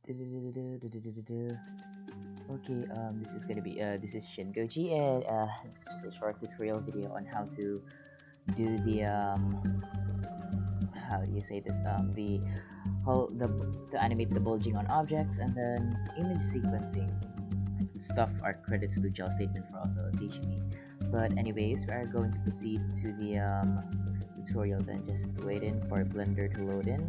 Okay, this is gonna be this is ShinGoji, and it's just a short tutorial video on how to do the how do you say this the whole the to animate the bulging on objects, and then image sequencing stuff are credits to gel statement for also teaching me. But anyways, we are going to proceed to the tutorial. Then just waiting for Blender to load in.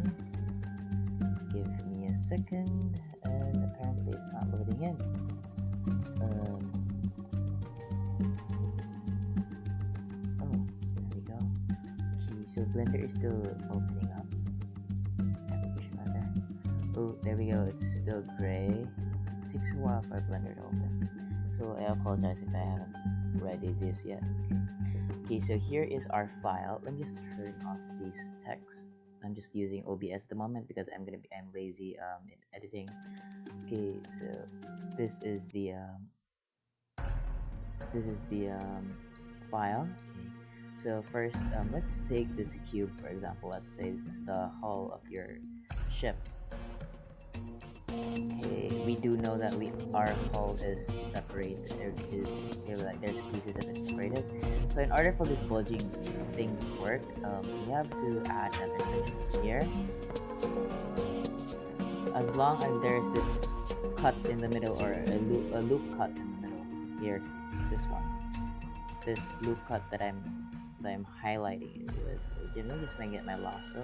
Give me a second, and apparently it's not loading in. Oh, there we go. Okay, so Blender is still opening up. Oh, there we go. It's still gray. It takes a while for Blender to open, so I apologize if I haven't ready this yet. Okay, so here is our file. Let me just turn off these text. I'm just using OBS at the moment because I'm lazy in editing. Okay, so this is the file. Okay. So first, let's take this cube for example. Let's say this is the hull of your ship. Okay, we do know that our hull is separated. There's pieces that is separated. So in order for this bulging thing to work, we have to add an dimension here. As long as there's this cut in the middle, or a loop cut in the middle here, this one, this loop cut that I'm highlighting it with. Let me just get my lasso.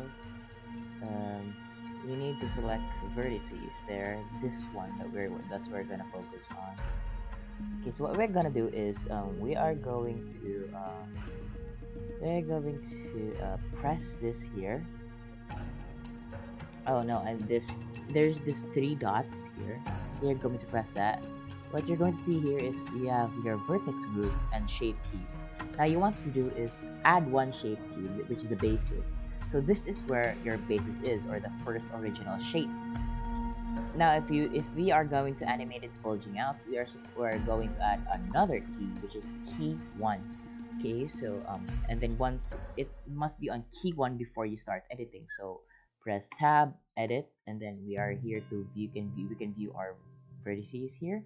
We need to select vertices there. This one that's we're gonna focus on. Okay, so what we're gonna do is we are going to press this here. Oh no, and there's this 3 dots here. We're going to press that. What you're going to see here is you have your vertex group and shape keys. Now you want to do is add one shape key, which is the basis. So this is where your basis is, or the first original shape. Now if we are going to animate it bulging out, we're going to add another key, which is key 1. Okay, so and then once it must be on key 1 before you start editing. So press tab, edit, and then we are here to we can view our vertices here.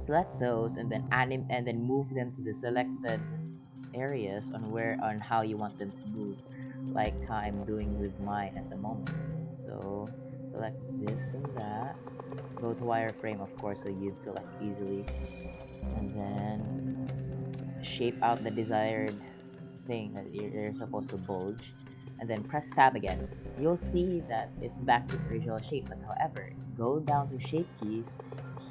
Select those and then move them to the selected areas on how you want them to move, like I'm doing with mine at the moment. So select this and that, go to wireframe of course, so you'd select easily, and then shape out the desired thing that you're supposed to bulge, and then press tab again. You'll see that it's back to its original shape, but however, go down to shape keys.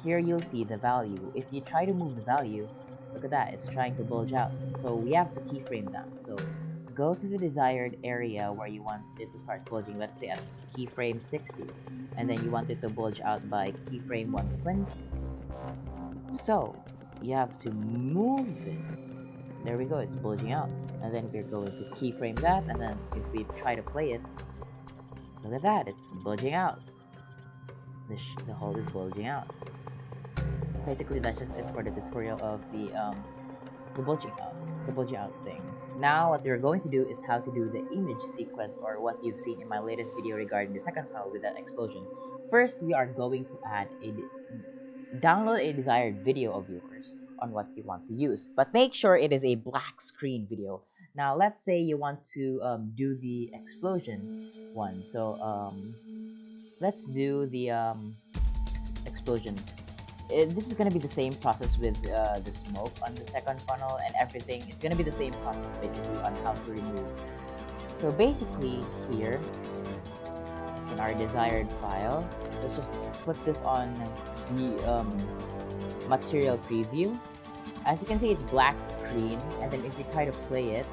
Here you'll see the value. If you try to move the value, look at that, it's trying to bulge out. So we have to keyframe that. So go to the desired area where you want it to start bulging. Let's say at keyframe 60, and then you want it to bulge out by keyframe 120. So you have to move it. There we go, it's bulging out. And then we're going to keyframe that, and then if we try to play it, look at that, it's bulging out. The hull is bulging out. Basically, that's just it for the tutorial of the bulging out thing. Now, what we're going to do is how to do the image sequence, or what you've seen in my latest video regarding the second file with that explosion. First, we are going to download a desired video of yours on what you want to use, but make sure it is a black screen video. Now, let's say you want to do the explosion one. So let's do the explosion. This is going to be the same process with the smoke on the second funnel and everything. It's going to be the same process basically on how to remove. So basically here in our desired file, let's just put this on the material preview. As you can see, it's black screen, and then if we try to play it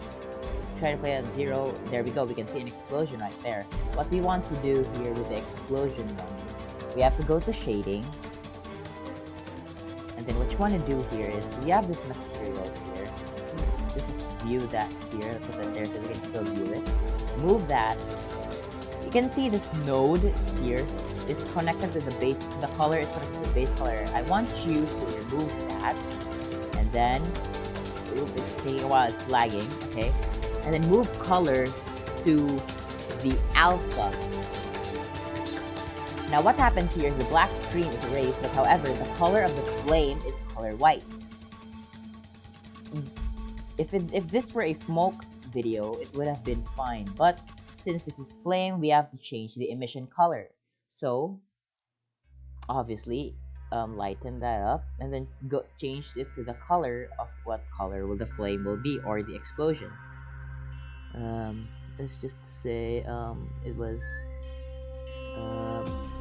at 0, there we go, we can see an explosion right there. What we want to do here with the explosion one is we have to go to shading. And then what you want to do here is we have this materials here. Just view that here, put that there so we can still view it. Move that. You can see this node here. It's connected to the base. The color is connected to the base color. I want you to remove that, and then it's taking a while. It's lagging. Okay, and then move color to the alpha. Now what happens here is the black screen is erased, but however, the color of the flame is color white. If this were a smoke video, it would have been fine, but since this is flame, we have to change the emission color. So obviously, lighten that up and then change it to the color of what color will the flame will be, or the explosion. Let's just say it was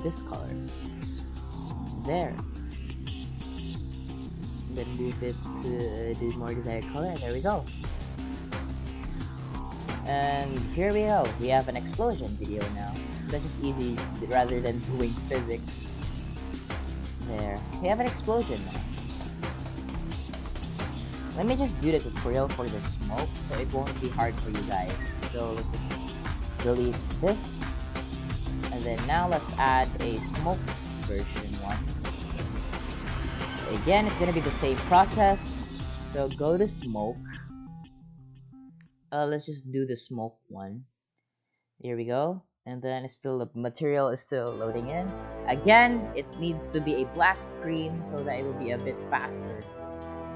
this color there. Then move it to the more desired color, and there we go. And here we go. We have an explosion video now. That's just easy rather than doing physics. There. We have an explosion now. Let me just do the tutorial for the smoke so it won't be hard for you guys. So let's just delete this. And then now let's add a smoke version 1. Again, it's gonna be the same process. So go to smoke. Let's just do the smoke one. Here we go. And then it's still, the material is still loading in. Again, it needs to be a black screen so that it will be a bit faster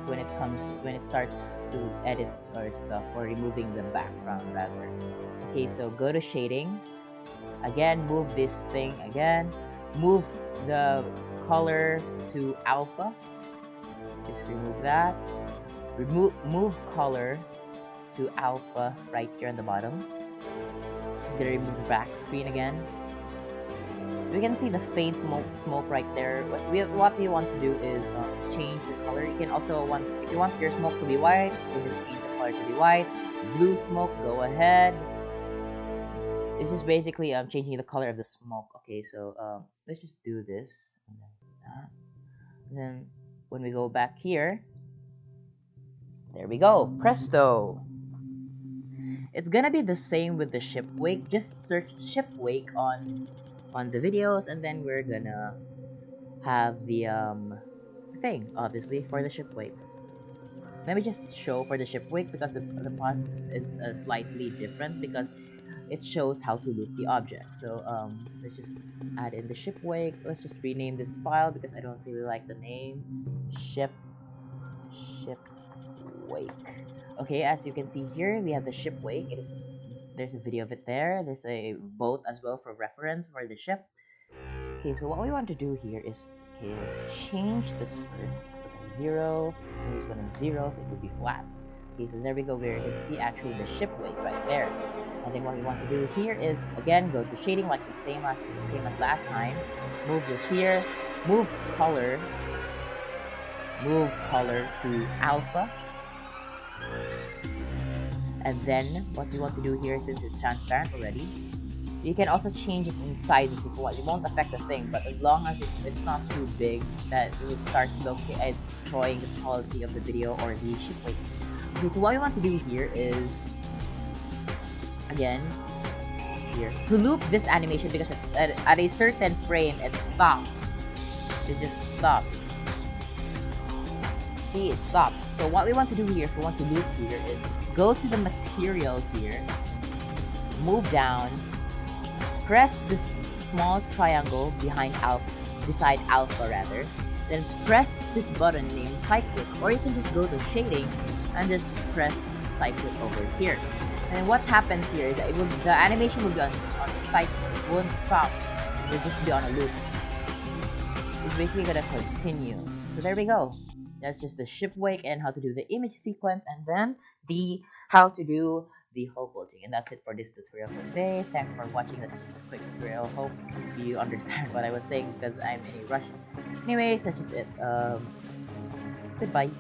when it starts to edit or stuff, or removing the background rather. Okay, so go to shading. Again, move this thing again. Move the color to alpha. Just remove that. Move color to alpha right here on the bottom. It's gonna remove the back screen again. We can see the faint smoke right there. What we want to do is change the color. You can also if you want your smoke to be white, you just change the color to be white. Blue smoke, go ahead. It's just basically changing the color of the smoke. Okay, so let's just do this. And then when we go back here, there we go, presto. It's gonna be the same with the ship wake. Just search ship wake on the videos, and then we're gonna have the thing obviously for the ship wake. Let me just show for the ship wake because the process is slightly different because it shows how to loop the object. So let's just add in the ship wake. Let's just rename this file because I don't really like the name. Ship wake. Okay, as you can see here, we have the ship wake. There's a video of it there. There's a boat as well for reference for the ship. Okay, so what we want to do here is change this first. 0, and this one is 0, so it would be flat. Okay, so there we go, where you can see actually the ship wake right there. And then what we want to do here is again go to shading like the same as last time. Move this here, move color to alpha. And then what we want to do here, since it's transparent already, you can also change it in sizes if you want. It won't affect the thing, but as long as it's not too big that it would start destroying the quality of the video or the ship wake. Okay, so what we want to do here is, again, here, to loop this animation because it's at a certain frame, it stops. It just stops. See, it stops. So what we want to do here, if we want to loop here, is go to the material here, move down, press this small triangle beside alpha rather, then press this button named cyclic, or you can just go to shading and just press cyclic over here. And what happens here is that the animation will be on cyclic. It won't stop. It will just be on a loop. It's basically gonna continue. So there we go. That's just the ship wake and how to do the image sequence, and then how to do the hull bulging. And that's it for this tutorial for today. Thanks for watching the quick tutorial. Hope you understand what I was saying because I'm in a rush. Anyways, that's just it. Goodbye.